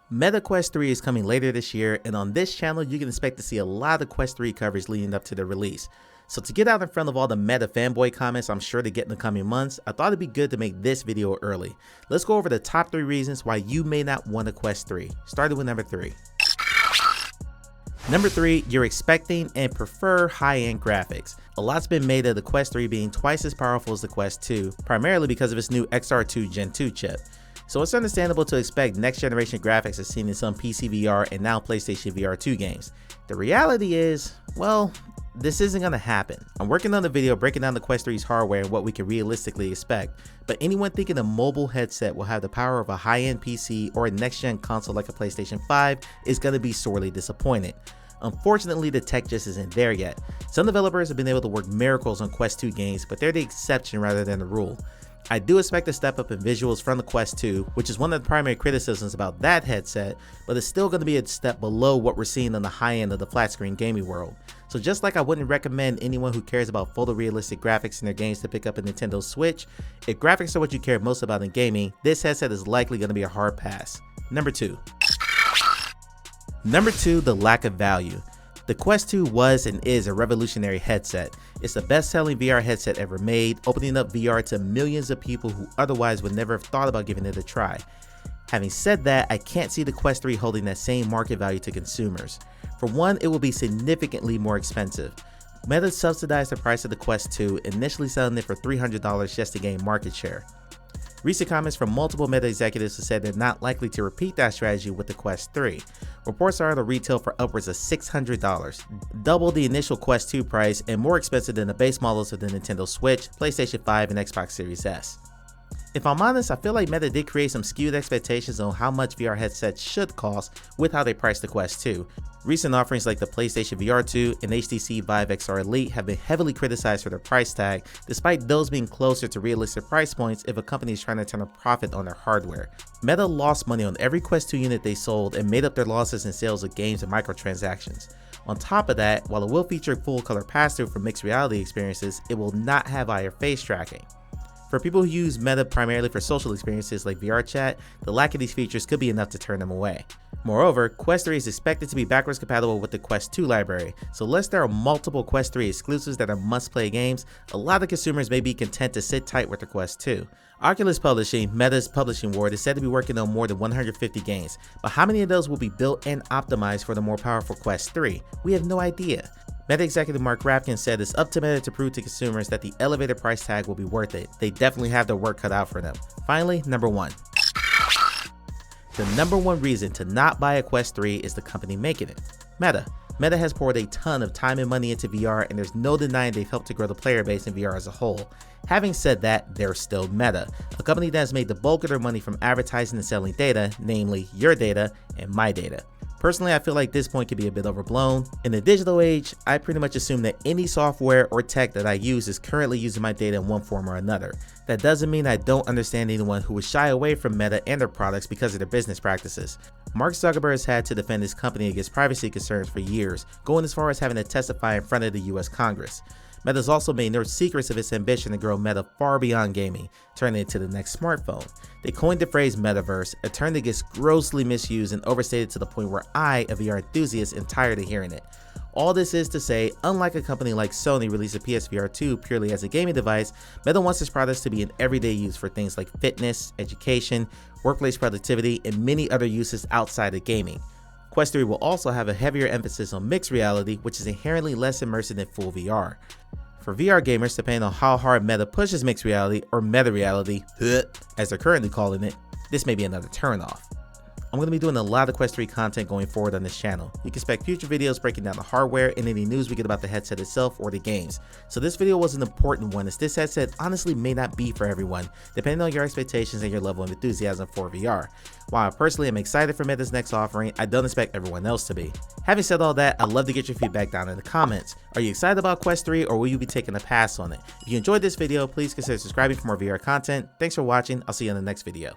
Meta Quest 3 is coming later this year, and on this channel you can expect to see a lot of Quest 3 coverage leading up to the release. So to get out in front of all the Meta fanboy comments I'm sure to get in the coming months, I thought it'd be good to make this video early. Let's go over the top 3 reasons why you may not want a Quest 3, starting with number 3. Number 3, you're expecting and prefer high-end graphics. A lot's been made of the Quest 3 being twice as powerful as the Quest 2, primarily because of its new XR2 Gen 2 chip. So it's understandable to expect next generation graphics as seen in some PC VR and now PlayStation VR 2 games. The reality is, well, this isn't going to happen. I'm working on a video breaking down the Quest 3's hardware and what we can realistically expect, but anyone thinking a mobile headset will have the power of a high-end PC or a next-gen console like a PlayStation 5 is going to be sorely disappointed. Unfortunately, the tech just isn't there yet. Some developers have been able to work miracles on Quest 2 games, but they're the exception rather than the rule. I do expect a step up in visuals from the Quest 2, which is one of the primary criticisms about that headset, but it's still going to be a step below what we're seeing on the high end of the flat screen gaming world. So just like I wouldn't recommend anyone who cares about photorealistic graphics in their games to pick up a Nintendo Switch, if graphics are what you care most about in gaming, this headset is likely going to be a hard pass. Number 2, the lack of value. The Quest 2 was and is a revolutionary headset. It's the best-selling VR headset ever made, opening up VR to millions of people who otherwise would never have thought about giving it a try. Having said that, I can't see the Quest 3 holding that same market value to consumers. For one, it will be significantly more expensive. Meta subsidized the price of the Quest 2, initially selling it for $300 just to gain market share. Recent comments from multiple Meta executives have said they're not likely to repeat that strategy with the Quest 3. Reports are it'll retail for upwards of $600, double the initial Quest 2 price and more expensive than the base models of the Nintendo Switch, PlayStation 5, and Xbox Series S. If I'm honest, I feel like Meta did create some skewed expectations on how much VR headsets should cost with how they priced the Quest 2. Recent offerings like the PlayStation VR 2 and HTC Vive XR Elite have been heavily criticized for their price tag, despite those being closer to realistic price points if a company is trying to turn a profit on their hardware. Meta lost money on every Quest 2 unit they sold and made up their losses in sales of games and microtransactions. On top of that, while it will feature full color pass-through for mixed reality experiences, it will not have IR face tracking. For people who use Meta primarily for social experiences like VR chat, the lack of these features could be enough to turn them away. Moreover, Quest 3 is expected to be backwards compatible with the Quest 2 library, so unless there are multiple Quest 3 exclusives that are must-play games, a lot of consumers may be content to sit tight with the Quest 2. Oculus Publishing, Meta's publishing ward, is said to be working on more than 150 games, but how many of those will be built and optimized for the more powerful Quest 3? We have no idea. Meta executive Mark Rapkin said it's up to Meta to prove to consumers that the elevated price tag will be worth it. They definitely have their work cut out for them. Finally, number 1. The number 1 reason to not buy a Quest 3 is the company making it, Meta. Meta has poured a ton of time and money into VR, and there's no denying they've helped to grow the player base in VR as a whole. Having said that, they're still Meta, a company that has made the bulk of their money from advertising and selling data, namely your data and my data. Personally, I feel like this point could be a bit overblown. In the digital age, I pretty much assume that any software or tech that I use is currently using my data in one form or another. That doesn't mean I don't understand anyone who would shy away from Meta and their products because of their business practices. Mark Zuckerberg has had to defend his company against privacy concerns for years, going as far as having to testify in front of the US Congress. Meta's also made no secrets of its ambition to grow Meta far beyond gaming, turning it into the next smartphone. They coined the phrase metaverse, a term that gets grossly misused and overstated to the point where I, a VR enthusiast, am tired of hearing it. All this is to say, unlike a company like Sony released a PSVR 2 purely as a gaming device, Meta wants its products to be in everyday use for things like fitness, education, workplace productivity, and many other uses outside of gaming. Quest 3 will also have a heavier emphasis on mixed reality, which is inherently less immersive than full VR. For VR gamers, depending on how hard Meta pushes mixed reality, or meta reality, as they're currently calling it, this may be another turnoff. I'm going to be doing a lot of Quest 3 content going forward on this channel. You can expect future videos breaking down the hardware and any news we get about the headset itself or the games. So this video was an important one, as this headset honestly may not be for everyone, depending on your expectations and your level of enthusiasm for VR. While I personally am excited for Meta's next offering, I don't expect everyone else to be. Having said all that, I'd love to get your feedback down in the comments. Are you excited about Quest 3 or will you be taking a pass on it? If you enjoyed this video, please consider subscribing for more VR content. Thanks for watching. I'll see you in the next video.